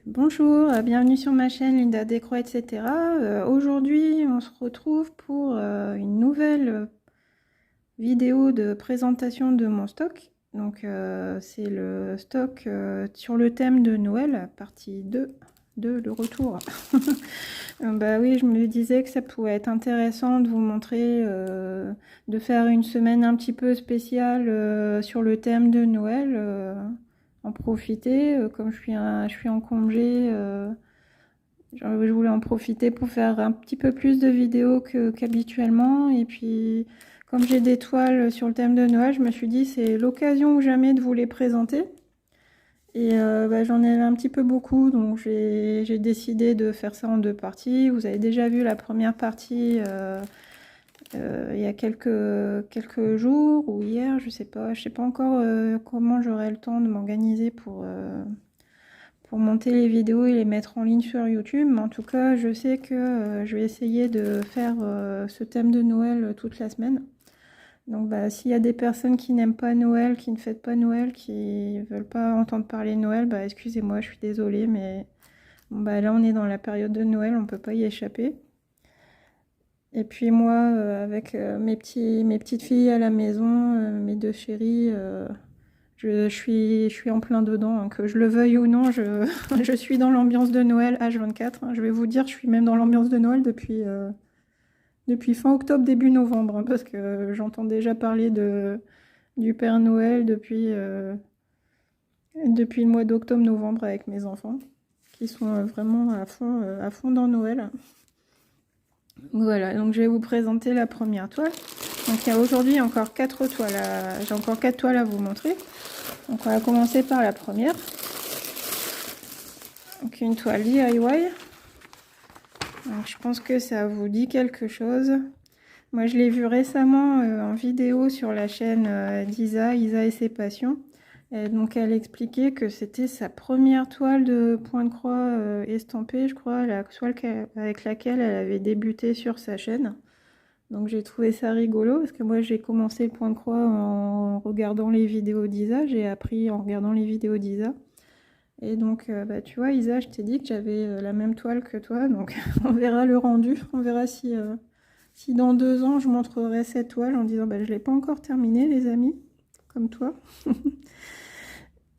Bonjour, bienvenue sur ma chaîne Linda Décroix, etc. Aujourd'hui, on se retrouve pour une nouvelle vidéo de présentation de mon stock. Donc, c'est le stock sur le thème de Noël, partie 2 de le retour. Bah oui, je me disais que ça pouvait être intéressant de vous montrer, de faire une semaine un petit peu spéciale sur le thème de Noël. En profiter, comme je suis en congé, je voulais en profiter pour faire un petit peu plus de vidéos qu'habituellement. Et puis, comme j'ai des toiles sur le thème de Noël, je me suis dit c'est l'occasion ou jamais de vous les présenter. Et bah, j'en ai un petit peu beaucoup, donc j'ai décidé de faire ça en deux parties. Vous avez déjà vu la première partie il y a quelques jours ou hier, je sais pas encore comment j'aurai le temps de m'organiser pour monter les vidéos et les mettre en ligne sur YouTube. Mais en tout cas, je sais que je vais essayer de faire ce thème de Noël toute la semaine. Donc bah, s'il y a des personnes qui n'aiment pas Noël, qui ne fêtent pas Noël, qui veulent pas entendre parler de Noël, bah excusez-moi, je suis désolée, mais bon, bah, là on est dans la période de Noël, on peut pas y échapper. Et puis moi, avec mes petites filles à la maison, mes deux chéris, je suis en plein dedans, hein, que je le veuille ou non, je suis dans l'ambiance de Noël H24. Hein. Je vais vous dire, je suis même dans l'ambiance de Noël depuis fin octobre, début novembre, hein, parce que j'entends déjà parler du Père Noël depuis le mois d'octobre-novembre avec mes enfants, qui sont vraiment à fond dans Noël. Voilà, donc je vais vous présenter la première toile. Donc il y a aujourd'hui encore 4 toiles, j'ai encore 4 toiles à vous montrer. Donc on va commencer par la première. Donc une toile DIY. Donc je pense que ça vous dit quelque chose. Moi je l'ai vu récemment en vidéo sur la chaîne d'Isa, Isa et ses passions. Et donc elle expliquait que c'était sa première toile de point de croix estampée, je crois, la toile avec laquelle elle avait débuté sur sa chaîne. Donc j'ai trouvé ça rigolo parce que moi j'ai commencé le point de croix en regardant les vidéos d'Isa, j'ai appris en regardant les vidéos d'Isa. Et donc bah, tu vois Isa, je t'ai dit que j'avais la même toile que toi, donc on verra le rendu, on verra si dans 2 ans je montrerai cette toile en disant bah, je ne l'ai pas encore terminée les amis, comme toi.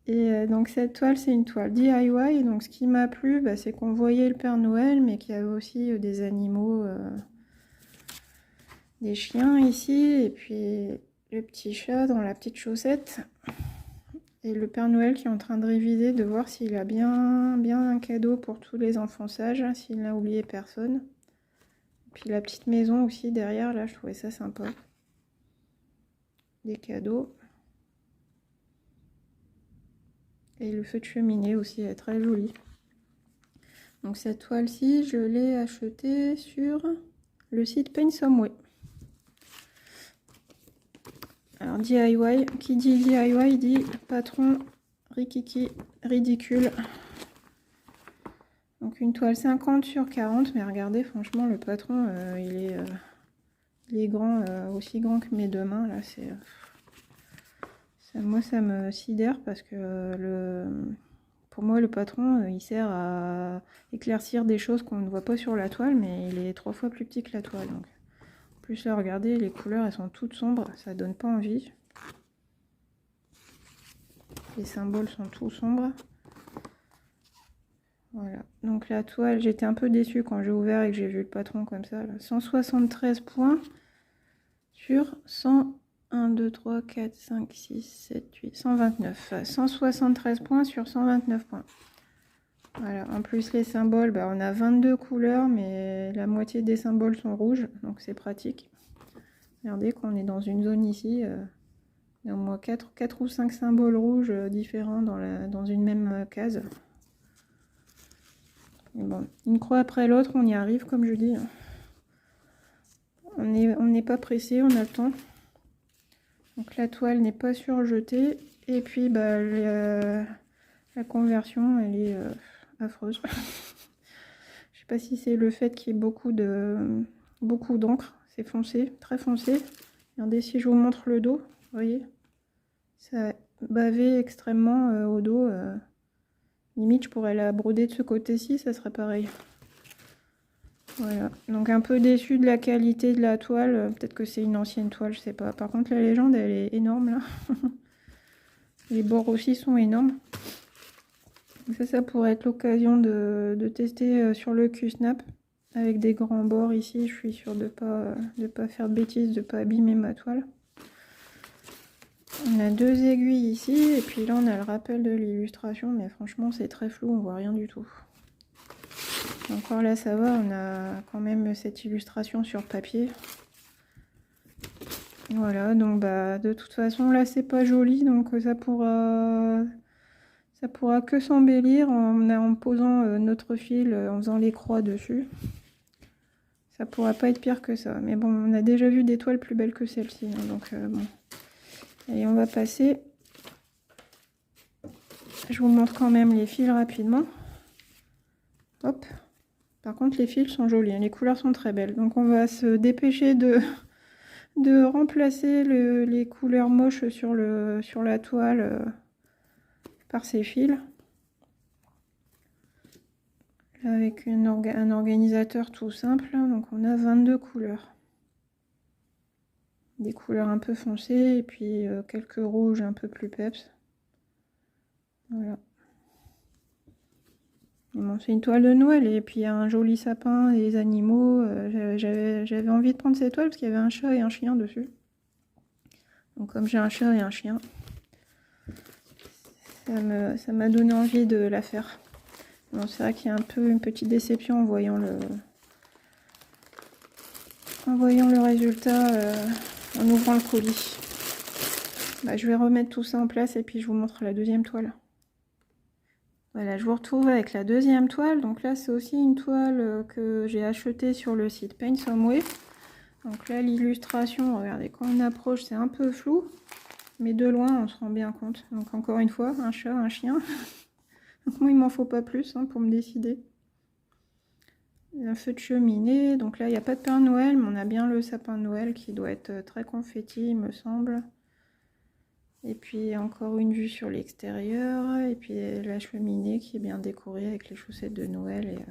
Et donc cette toile c'est une toile DIY, donc ce qui m'a plu bah, c'est qu'on voyait le Père Noël mais qu'il y avait aussi des animaux, des chiens ici, et puis le petit chat dans la petite chaussette. Et le Père Noël qui est en train de réviser, de voir s'il a bien un cadeau pour tous les enfants sages, s'il n'a oublié personne. Et puis la petite maison aussi derrière, là, je trouvais ça sympa. Des cadeaux. Et le feu de cheminée aussi est très joli. Donc cette toile-ci, je l'ai achetée sur le site Paint-Some-Way. Alors DIY, qui dit DIY dit patron rikiki, ridicule. Donc une toile 50 sur 40, mais regardez, franchement, le patron, il est grand, aussi grand que mes deux mains. Là, moi, ça me sidère parce que pour moi, le patron, il sert à éclaircir des choses qu'on ne voit pas sur la toile, mais il est 3 fois plus petit que la toile. Donc. En plus, là, regardez, les couleurs, elles sont toutes sombres, ça donne pas envie. Les symboles sont tout sombres. Voilà, donc la toile, j'étais un peu déçue quand j'ai ouvert et que j'ai vu le patron comme ça. Là. 173 points sur 100, 1, 2, 3, 4, 5, 6, 7, 8, 129. 173 points sur 129 points. Voilà, en plus les symboles, bah, on a 22 couleurs, mais la moitié des symboles sont rouges, donc c'est pratique. Regardez qu'on est dans une zone ici, il y a au moins 4 ou 5 symboles rouges différents dans une même case. Bon, une croix après l'autre, on y arrive comme je dis. On n'est pas pressé, on a le temps. Donc la toile n'est pas surjetée. Et puis bah, la conversion, elle est affreuse. Je sais pas si c'est le fait qu'il y ait beaucoup d'encre. C'est foncé, très foncé. Regardez si je vous montre le dos, vous voyez. Ça a bavé extrêmement au dos. Limite, je pourrais la broder de ce côté-ci, ça serait pareil. Voilà, donc un peu déçue de la qualité de la toile. Peut-être que c'est une ancienne toile, je sais pas. Par contre, la légende, elle est énorme là. Les bords aussi sont énormes. Ça pourrait être l'occasion de tester sur le Q-Snap avec des grands bords ici. Je suis sûre de pas faire de bêtises, de pas abîmer ma toile. On a 2 aiguilles ici et puis là on a le rappel de l'illustration, mais franchement c'est très flou, on voit rien du tout. Encore là ça va, on a quand même cette illustration sur papier. Voilà, donc bah de toute façon là c'est pas joli, donc ça pourra que s'embellir en posant notre fil, en faisant les croix dessus. Ça pourra pas être pire que ça, mais bon, on a déjà vu des toiles plus belles que celle-ci, hein, donc bon. Allez, on va passer. Je vous montre quand même les fils rapidement. Hop. Par contre, les fils sont jolis, hein, les couleurs sont très belles. Donc on va se dépêcher de remplacer les couleurs moches sur la toile par ces fils. Là, avec un organisateur tout simple, donc on a 22 couleurs. Des couleurs un peu foncées et puis quelques rouges un peu plus peps. Voilà. Bon, c'est une toile de Noël et puis il y a un joli sapin et des animaux. J'avais envie de prendre cette toile parce qu'il y avait un chat et un chien dessus. Donc comme j'ai un chat et un chien, ça m'a donné envie de la faire. Bon, c'est vrai qu'il y a un peu une petite déception en voyant le résultat en ouvrant le colis. Bah, je vais remettre tout ça en place et puis je vous montre la deuxième toile. Voilà, je vous retrouve avec la deuxième toile. Donc là, c'est aussi une toile que j'ai achetée sur le site Paint Some Way. Donc là, l'illustration, regardez, quand on approche, c'est un peu flou. Mais de loin, on se rend bien compte. Donc encore une fois, un chat, un chien. Donc moi, il m'en faut pas plus pour me décider. Un feu de cheminée. Donc là, il n'y a pas de Père Noël, mais on a bien le sapin de Noël qui doit être très confetti, il me semble. Et puis encore une vue sur l'extérieur. Et puis la cheminée qui est bien décorée avec les chaussettes de Noël et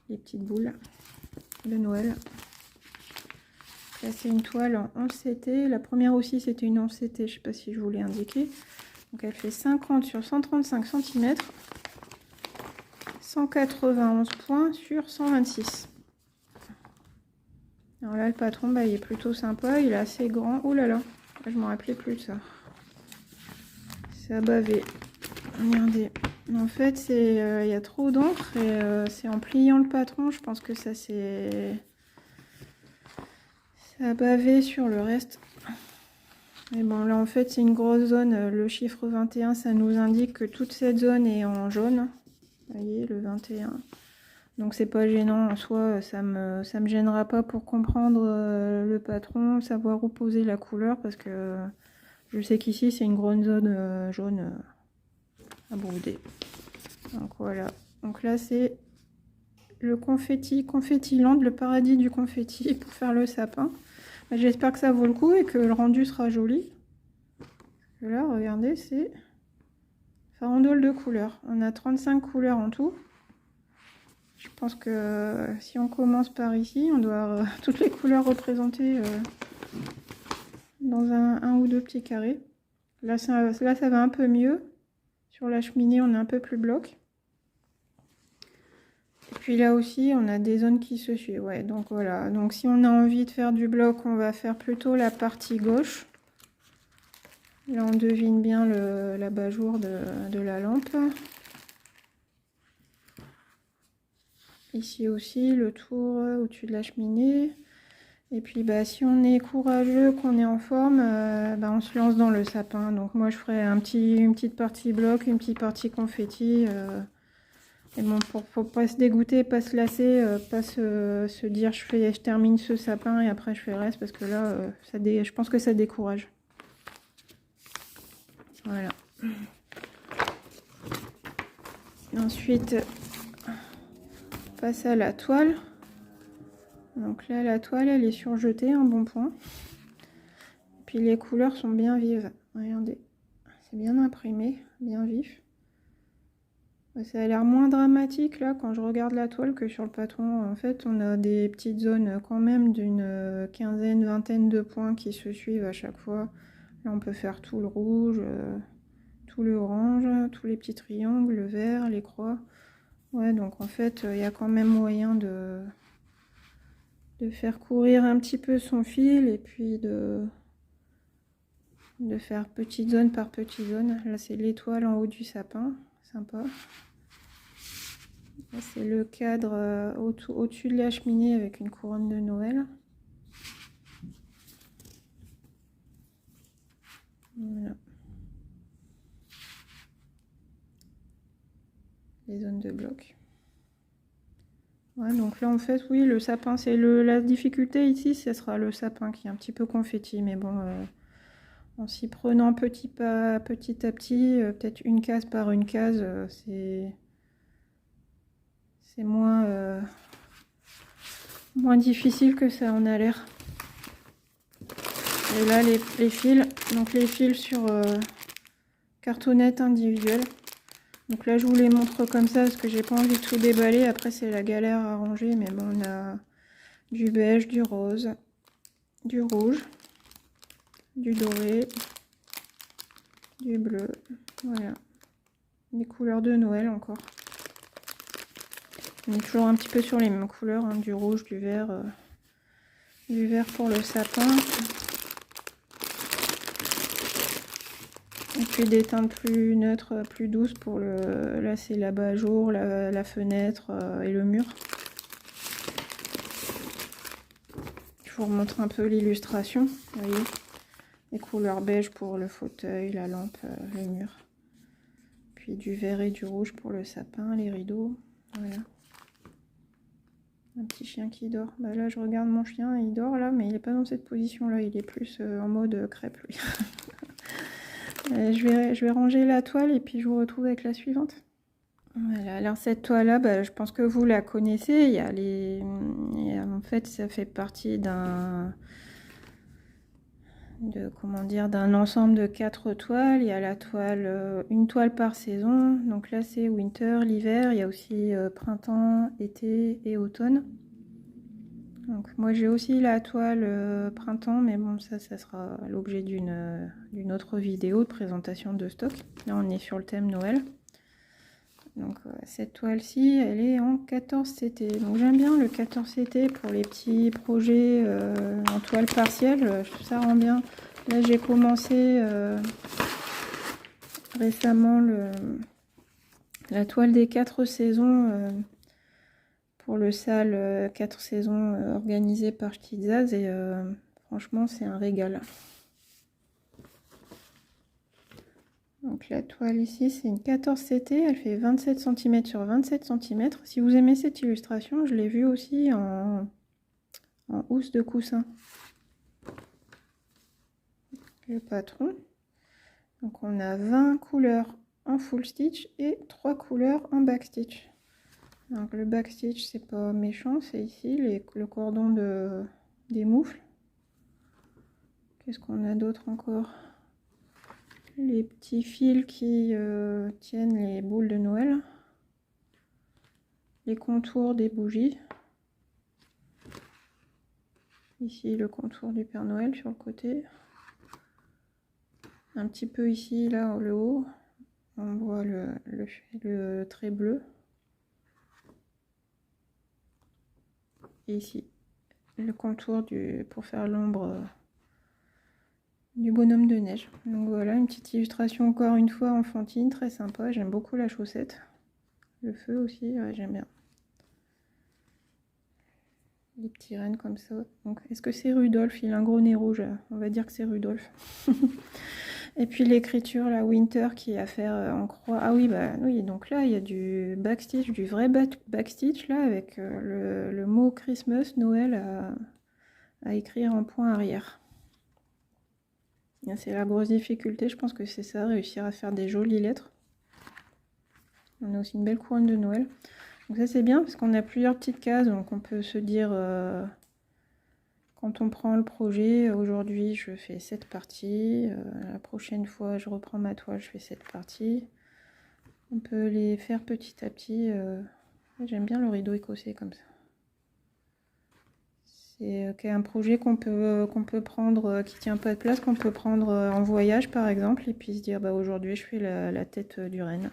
les petites boules de Noël. Là, c'est une toile en 11 CT. La première aussi, c'était une 11 CT. Je ne sais pas si je vous l'ai indiqué. Donc elle fait 50 sur 135 cm. 191 points sur 126. Alors là, le patron, bah, il est plutôt sympa. Il est assez grand. Oh là là, je ne me rappelais plus de ça. C'est à baver. Regardez. En fait, il y a trop d'encre et c'est en pliant le patron, je pense que ça a bavé sur le reste. Mais bon, là en fait, c'est une grosse zone. Le chiffre 21, ça nous indique que toute cette zone est en jaune. Vous voyez, le 21. Donc c'est pas gênant en soi, ça me gênera pas pour comprendre le patron, savoir où poser la couleur, parce que je sais qu'ici c'est une grande zone jaune à brouder. Donc voilà, donc là c'est le Confettiland, le paradis du confetti pour faire le sapin. J'espère que ça vaut le coup et que le rendu sera joli. Là, regardez, c'est farandole de couleurs. On a 35 couleurs en tout. Je pense que si on commence par ici, on doit avoir toutes les couleurs représentées dans un ou deux petits carrés. Là, ça va un peu mieux. Sur la cheminée, on est un peu plus bloc. Et puis là aussi, on a des zones qui se suivent. Ouais, donc voilà. Donc si on a envie de faire du bloc, on va faire plutôt la partie gauche. Là, on devine bien l'abat-jour de la lampe. Ici aussi, le tour au-dessus de la cheminée. Et puis, bah, si on est courageux, qu'on est en forme, bah, on se lance dans le sapin. Donc moi, je ferai une petite partie bloc, une petite partie confetti. Et bon, pour pas se dégoûter, pas se lasser, pas se dire je termine ce sapin et après je fais le reste, parce que là, je pense que ça décourage. Voilà. Ensuite, on passe à la toile. Donc là, la toile, elle est surjetée, un bon point. Et puis les couleurs sont bien vives. Regardez, c'est bien imprimé, bien vif. Ça a l'air moins dramatique là quand je regarde la toile que sur le patron. En fait, on a des petites zones quand même d'une quinzaine, vingtaine de points qui se suivent à chaque fois. Là, on peut faire tout le rouge, tout le orange, tous les petits triangles, le vert, les croix. Ouais, donc en fait, il y a quand même moyen de faire courir un petit peu son fil et puis de faire petite zone par petite zone. Là, c'est l'étoile en haut du sapin. Sympa. C'est le cadre au-dessus de la cheminée avec une couronne de Noël. Voilà. Les zones de bloc. Ouais, donc là en fait oui, le sapin, c'est la difficulté ici, ce sera le sapin qui est un petit peu confetti, mais bon, en s'y prenant petit à petit, peut-être une case par une case, c'est moins difficile que ça en a l'air. Et là les fils, donc les fils sur cartonnette individuelle. Donc là je vous les montre comme ça parce que j'ai pas envie de tout déballer, après c'est la galère à ranger, mais bon, on a du beige, du rose, du rouge, du doré, du bleu, voilà, des couleurs de Noël encore. On est toujours un petit peu sur les mêmes couleurs, hein, du rouge, du vert pour le sapin. Et puis des teintes plus neutres, plus douces pour là c'est l'abat-jour, la fenêtre et le mur. Je vous remontre un peu l'illustration, vous voyez, les couleurs beige pour le fauteuil, la lampe, le mur. Puis du vert et du rouge pour le sapin, les rideaux, voilà. Un petit chien qui dort. Bah là je regarde mon chien, il dort là, mais il n'est pas dans cette position là, il est plus en mode crêpe lui. Je vais ranger la toile et puis je vous retrouve avec la suivante. Voilà, alors cette toile là, bah, je pense que vous la connaissez. En fait ça fait partie d'un ensemble de 4 toiles. Il y a la toile, une toile par saison, donc là c'est winter, l'hiver. Il y a aussi printemps, été et automne. Donc moi j'ai aussi la toile printemps, mais bon ça sera l'objet d'une autre vidéo de présentation de stock. Là on est sur le thème Noël. Donc cette toile-ci, elle est en 14 CT. Donc j'aime bien le 14 CT pour les petits projets en toile partielle. Ça rend bien. Là j'ai commencé récemment la toile des 4 saisons pour le salle 4 saisons organisé par Stitzaz et franchement c'est un régal. Donc la toile ici c'est une 14 CT, elle fait 27 cm sur 27 cm. Si vous aimez cette illustration, je l'ai vue aussi en housse de coussin. Le patron. Donc on a 20 couleurs en full stitch et 3 couleurs en back stitch. Donc le back stitch c'est pas méchant, c'est ici le cordon des moufles. Qu'est-ce qu'on a d'autre encore? Les petits fils qui tiennent les boules de Noël, les contours des bougies, ici le contour du Père Noël sur le côté, un petit peu ici là le haut on voit le trait bleu, et ici le contour pour faire l'ombre du bonhomme de neige. Donc voilà, une petite illustration encore une fois enfantine, très sympa. J'aime beaucoup la chaussette, le feu aussi, ouais, j'aime bien. Les petits rennes comme ça. Donc est-ce que c'est Rudolph? Il a un gros nez rouge, on va dire que c'est Rudolph. Et puis l'écriture, la Winter qui est à faire en croix. Ah oui, bah oui, donc là il y a du backstitch, du vrai backstitch là, avec le mot Christmas, Noël à écrire en point arrière. C'est la grosse difficulté, je pense que c'est ça, réussir à faire des jolies lettres. On a aussi une belle couronne de Noël. Donc ça c'est bien parce qu'on a plusieurs petites cases, donc on peut se dire quand on prend le projet, aujourd'hui je fais cette partie, la prochaine fois je reprends ma toile, je fais cette partie. On peut les faire petit à petit. J'aime bien le rideau écossais comme ça. C'est un projet qu'on peut prendre, qui tient pas de place, qu'on peut prendre en voyage par exemple, et puis se dire bah aujourd'hui je fais la tête du renne.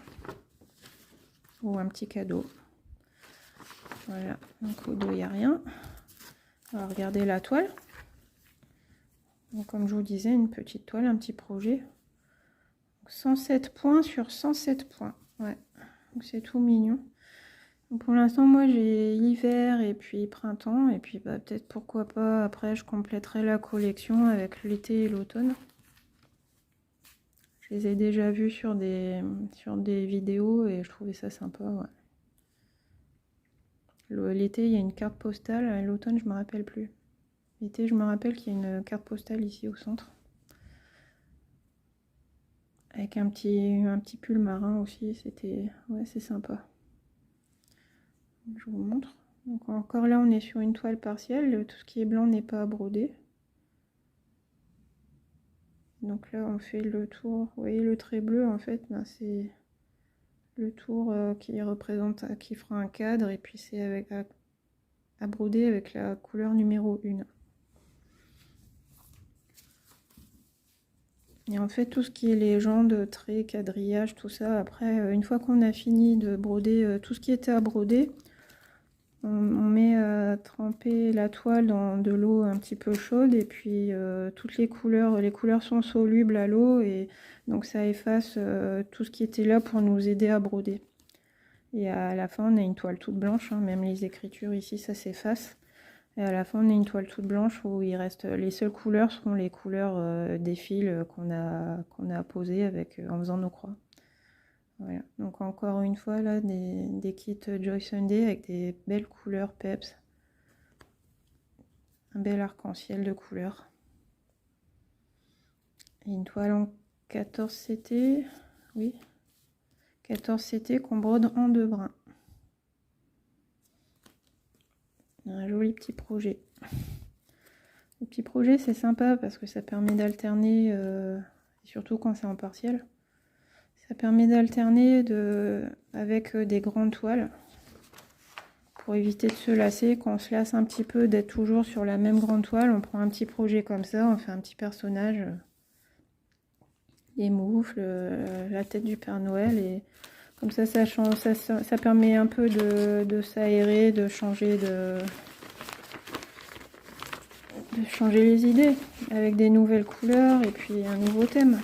Ou un petit cadeau. Voilà, donc au dos il n'y a rien. Alors regardez la toile. Donc, comme je vous disais, une petite toile, un petit projet. Donc, 107 points sur 107 points. Ouais, donc c'est tout mignon. Donc, pour l'instant, moi j'ai hiver et puis printemps. Et puis bah, peut-être pourquoi pas, après je compléterai la collection avec l'été et l'automne. Je les ai déjà vus sur des vidéos et je trouvais ça sympa. Ouais. L'été, il y a une carte postale. L'automne, je me rappelle plus. L'été, je me rappelle qu'il y a une carte postale ici au centre. Avec un petit pull marin aussi. C'était... Ouais, c'est sympa. Je vous montre. Donc encore là, on est sur une toile partielle. Tout ce qui est blanc n'est pas brodé. Donc là, on fait le tour. Vous voyez, le trait bleu, en fait, ben, c'est le tour qui représente, qui fera un cadre. Et puis c'est à broder avec la couleur numéro 1. Et en fait, tout ce qui est légende, traits, quadrillage, tout ça, après, une fois qu'on a fini de broder tout ce qui était à broder, on met à tremper la toile dans de l'eau un petit peu chaude et puis toutes les couleurs sont solubles à l'eau et donc ça efface tout ce qui était là pour nous aider à broder. Et à la fin, on a une toile toute blanche, hein, même les écritures ici, ça s'efface. Et à la fin, on a une toile toute blanche où il reste les seules couleurs seront les couleurs des fils qu'on a posés en faisant nos croix. Voilà. Donc encore une fois là des kits Joy Sunday avec des belles couleurs peps. Un bel arc-en-ciel de couleurs. Et une toile en 14 CT. Oui. 14 CT qu'on brode en 2 brins. Un joli petit projet. Le petit projet c'est sympa parce que ça permet d'alterner, surtout quand c'est en partiel, ça permet d'alterner avec des grandes toiles pour éviter de se lasser. Quand on se lasse un petit peu d'être toujours sur la même grande toile, on prend un petit projet comme ça, on fait un petit personnage, les moufles, la tête du Père Noël et comme ça change, ça permet un peu de s'aérer, de changer les idées avec des nouvelles couleurs et puis un nouveau thème.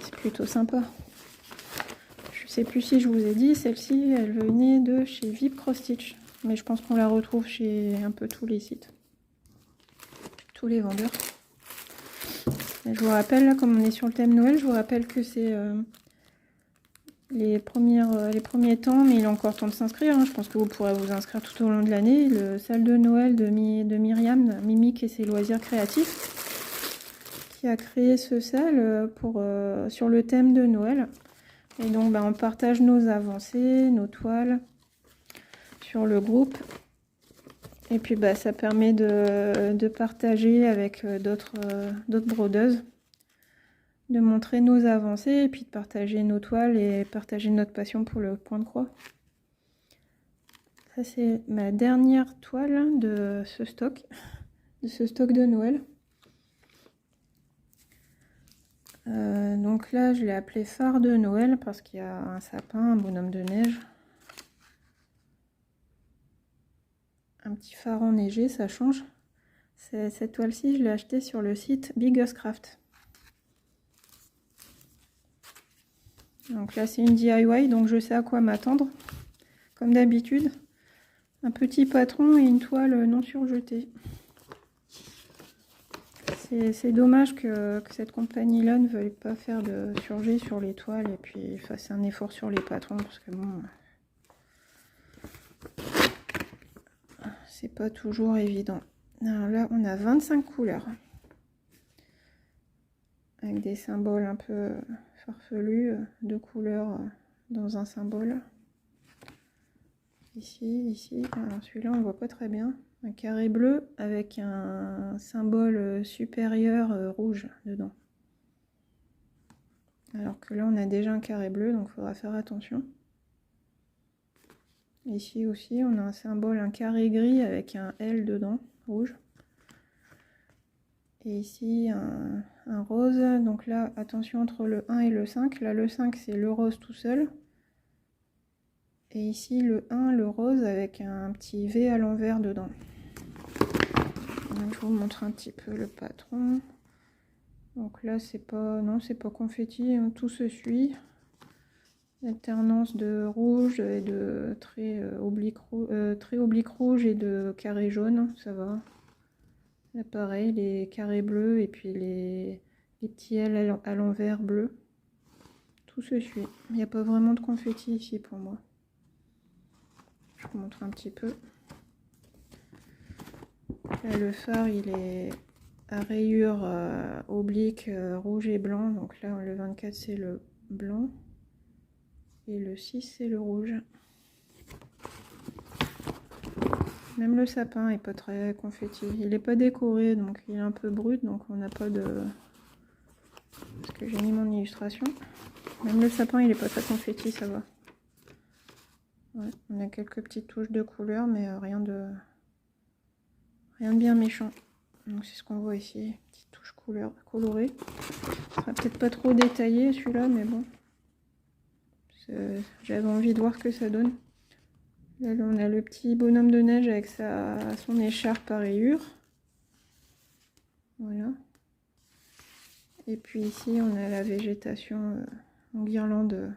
C'est plutôt sympa. Je sais plus si je vous ai dit, celle-ci elle venait de chez VIP Cross Stitch, mais je pense qu'on la retrouve chez un peu tous les sites, tous les vendeurs. Et je vous rappelle, là, comme on est sur le thème Noël, je vous rappelle que c'est les premiers temps, mais il est encore temps de s'inscrire, hein. Je pense que vous pourrez vous inscrire tout au long de l'année. Le salle de Noël de Myriam, Mimique et ses loisirs créatifs, qui a créé ce salle sur le thème de Noël. Et donc on partage nos avancées, nos toiles sur le groupe. Et puis ça permet de partager avec d'autres brodeuses, de montrer nos avancées et puis de partager nos toiles et partager notre passion pour le point de croix. Ça c'est ma dernière toile de ce stock de Noël. Donc là je l'ai appelé phare de Noël parce qu'il y a un sapin, un bonhomme de neige, un petit phare enneigé, ça change. Cette toile-ci je l'ai achetée sur le site Biggest Craft. Donc là c'est une DIY, donc je sais à quoi m'attendre comme d'habitude. Un petit patron et une toile non surjetée. C'est dommage que cette compagnie-là ne veuille pas faire de surjet sur les toiles et puis fasse un effort sur les patrons parce que bon, c'est pas toujours évident. Alors là, on a 25 couleurs avec des symboles un peu farfelus, 2 couleurs dans un symbole. Ici. Alors celui-là, on ne voit pas très bien. Un carré bleu avec un symbole supérieur rouge dedans. Alors que là, on a déjà un carré bleu, donc il faudra faire attention. Ici aussi, on a un symbole, un carré gris avec un L dedans, rouge. Et ici, un rose. Donc là, attention entre le 1 et le 5. Là, le 5, c'est le rose tout seul. Et ici, le 1, le rose, avec un petit V à l'envers dedans. Donc, je vous montre un petit peu le patron. Donc là, c'est pas, non, c'est pas confetti, hein, tout se suit. Alternance de rouge et de traits obliques rouges et de carrés jaunes, ça va. Là, pareil, les carrés bleus et puis les petits L à l'envers bleu. Tout se suit. Il n'y a pas vraiment de confetti ici pour moi. Je vous montre un petit peu. Là, le phare, il est à rayures obliques rouge et blanc. Donc là, le 24, c'est le blanc. Et le 6, c'est le rouge. Même le sapin est pas très confetti. Il n'est pas décoré, donc il est un peu brut. Donc on n'a pas de... Parce que j'ai mis mon illustration. Même le sapin, il n'est pas très confetti, ça va. Ouais, on a quelques petites touches de couleur, mais rien de bien méchant. Donc c'est ce qu'on voit ici, petite touche couleur colorée. Ce sera peut-être pas trop détaillé celui-là, mais bon. J'avais envie de voir ce que ça donne. Là, on a le petit bonhomme de neige avec son écharpe à rayures. Voilà. Et puis ici, on a la végétation en guirlande,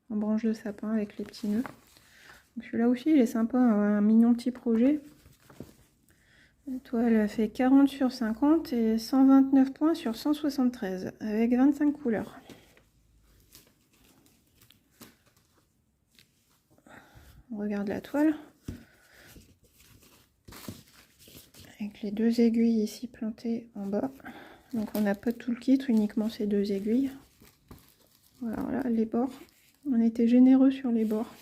en branche de sapin avec les petits nœuds. Celui-là aussi, il est sympa, un mignon petit projet. La toile a fait 40 sur 50 et 129 points sur 173 avec 25 couleurs. On regarde la toile. Avec les deux aiguilles ici plantées en bas. Donc on n'a pas tout le kit, uniquement ces deux aiguilles. Voilà, là, les bords. On était généreux sur les bords.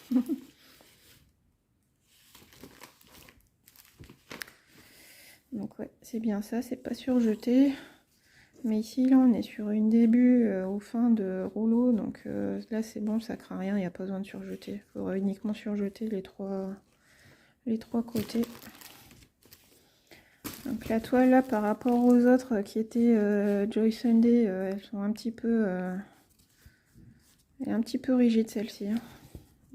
Donc ouais, c'est bien ça, c'est pas surjeté. Mais ici, là, on est sur une début au fin de rouleau. Donc là, c'est bon, ça craint rien, il n'y a pas besoin de surjeter. Il faudra uniquement surjeter les trois côtés. Donc la toile, là, par rapport aux autres qui étaient Joy Sunday, elles sont un petit peu... elle est un petit peu rigide, celle-ci. Hein.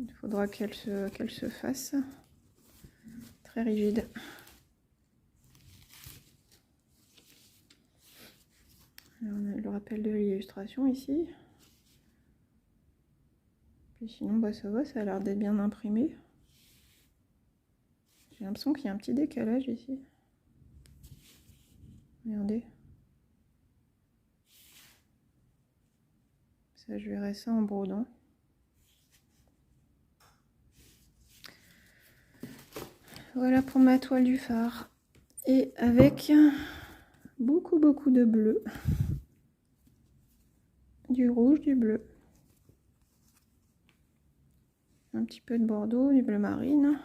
Il faudra qu'elle se fasse. Très rigide. Alors, on a le rappel de l'illustration ici. Puis sinon, bah, ça va, ça a l'air d'être bien imprimé. J'ai l'impression qu'il y a un petit décalage ici. Regardez. Ça, je verrai ça en brodant. Voilà pour ma toile du phare. Et avec beaucoup de bleu. Du rouge, du bleu. Un petit peu de bordeaux, du bleu marine.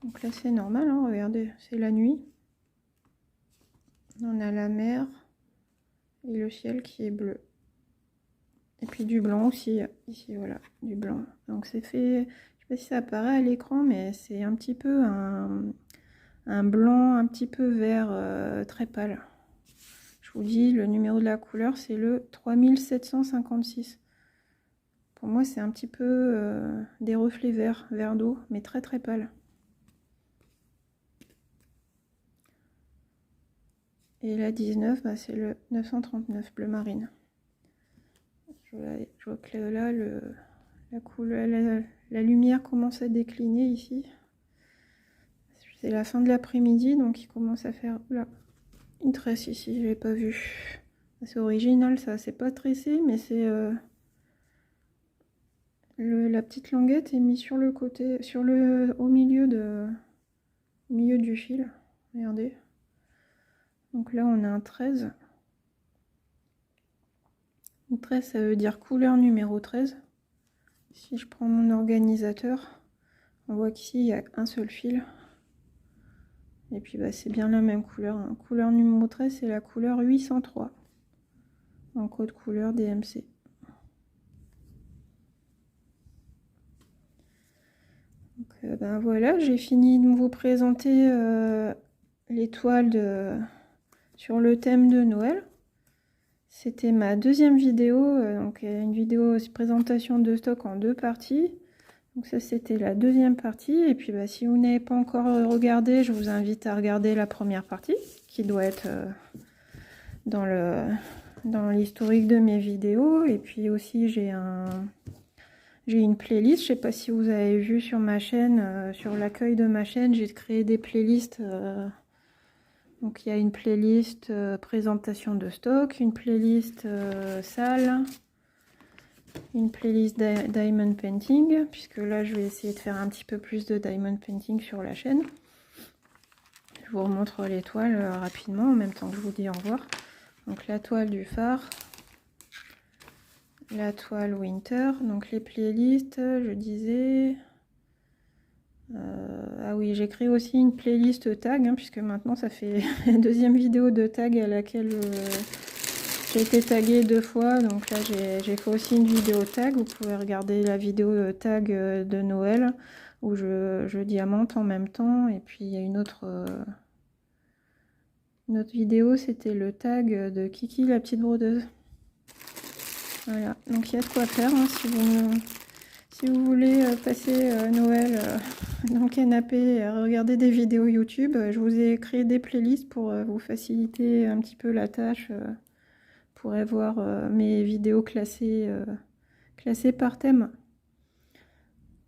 Donc là, c'est normal, hein, regardez, c'est la nuit. On a la mer et le ciel qui est bleu. Et puis du blanc aussi, ici, voilà, du blanc. Donc c'est fait, je sais pas si ça apparaît à l'écran, mais c'est un petit peu un blanc un petit peu vert très pâle. Je vous dis, le numéro de la couleur, c'est le 3756. Pour moi, c'est un petit peu des reflets verts, vert d'eau, mais très pâle. Et la 19, bah, c'est le 939, bleu marine. Je vois que là, la couleur, la lumière commence à décliner ici. C'est la fin de l'après-midi, donc il commence à faire là, une tresse ici, je l'ai pas vu. C'est original ça, c'est pas tressé, mais c'est la petite languette est mise sur le côté, au milieu du fil. Regardez. Donc là on a un 13. 13, ça veut dire couleur numéro 13. Si je prends mon organisateur, on voit qu'ici il y a un seul fil. Et puis bah, c'est bien la même couleur. Hein. Couleur numéro 13, c'est la couleur 803. En code couleur DMC. Ben voilà, j'ai fini de vous présenter les toiles sur le thème de Noël. C'était ma deuxième vidéo, donc une vidéo présentation de stock en 2 parties. Donc ça c'était la deuxième partie, et puis bah, si vous n'avez pas encore regardé, je vous invite à regarder la première partie, qui doit être dans l'historique de mes vidéos. Et puis aussi j'ai une playlist, je sais pas si vous avez vu sur ma chaîne, sur l'accueil de ma chaîne, j'ai créé des playlists. Donc il y a une playlist présentation de stock, une playlist salle, une playlist diamond painting, puisque là je vais essayer de faire un petit peu plus de diamond painting sur la chaîne. Je vous remontre les toiles rapidement en même temps que je vous dis au revoir. Donc la toile du phare, la toile winter, donc les playlists, je disais... ah oui, j'ai créé aussi une playlist tag, hein, puisque maintenant ça fait la deuxième vidéo de tag à laquelle j'ai été taguée 2 fois. Donc là j'ai fait aussi une vidéo tag. Vous pouvez regarder la vidéo tag de Noël où je diamante en même temps. Et puis il y a une autre vidéo, c'était le tag de Kiki la petite brodeuse. Voilà, donc il y a de quoi faire, hein, si vous voulez passer Noël dans le canapé et regarder des vidéos YouTube. Je vous ai créé des playlists pour vous faciliter un petit peu la tâche. Vous pourrez voir mes vidéos classées par thème.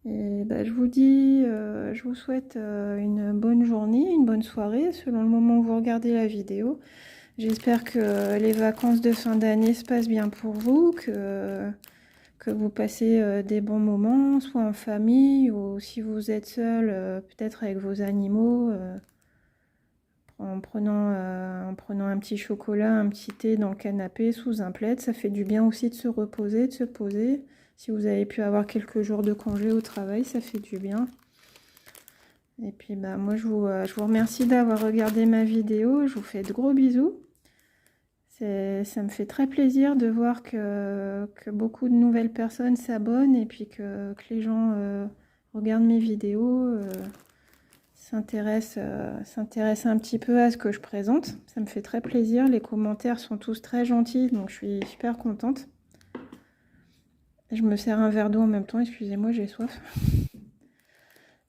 Et bah, je vous souhaite une bonne journée, une bonne soirée, selon le moment où vous regardez la vidéo. J'espère que les vacances de fin d'année se passent bien pour vous, que vous passez des bons moments, soit en famille ou si vous êtes seul, peut-être avec vos animaux, en prenant un petit chocolat, un petit thé dans le canapé sous un plaid. Ça fait du bien aussi de se reposer, de se poser. Si vous avez pu avoir quelques jours de congé au travail, ça fait du bien. Et puis bah, moi je vous remercie d'avoir regardé ma vidéo. Je vous fais de gros bisous. Ça me fait très plaisir de voir que beaucoup de nouvelles personnes s'abonnent et puis que les gens regardent mes vidéos, s'intéressent un petit peu à ce que je présente. Ça me fait très plaisir. Les commentaires sont tous très gentils, donc je suis super contente. Je me sers un verre d'eau en même temps, excusez-moi, j'ai soif.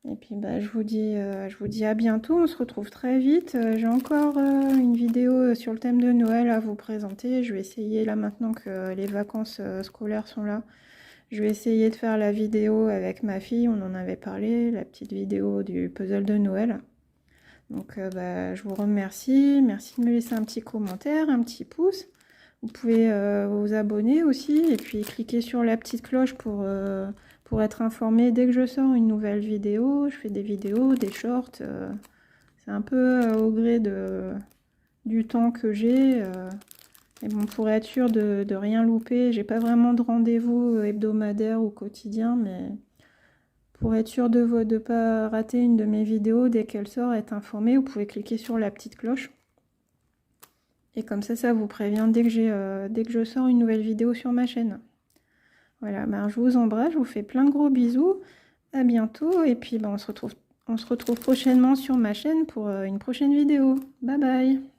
Et puis bah, je vous dis à bientôt, on se retrouve très vite. J'ai encore une vidéo sur le thème de Noël à vous présenter. Je vais essayer là maintenant que les vacances scolaires sont là. Je vais essayer de faire la vidéo avec ma fille, on en avait parlé, la petite vidéo du puzzle de Noël. Donc bah, je vous remercie, merci de me laisser un petit commentaire, un petit pouce. Vous pouvez vous abonner aussi et puis cliquer sur la petite cloche pour être informé dès que je sors une nouvelle vidéo. Je fais des vidéos, des shorts. C'est un peu au gré du temps que j'ai. Et bon, pour être sûr de rien louper, j'ai pas vraiment de rendez-vous hebdomadaire ou quotidien, mais pour être sûr de ne pas rater une de mes vidéos, dès qu'elle sort, être informé, vous pouvez cliquer sur la petite cloche. Et comme ça vous prévient dès que je sors une nouvelle vidéo sur ma chaîne. Voilà, ben, je vous embrasse, je vous fais plein de gros bisous. À bientôt et puis ben, on se retrouve prochainement sur ma chaîne pour une prochaine vidéo. Bye bye!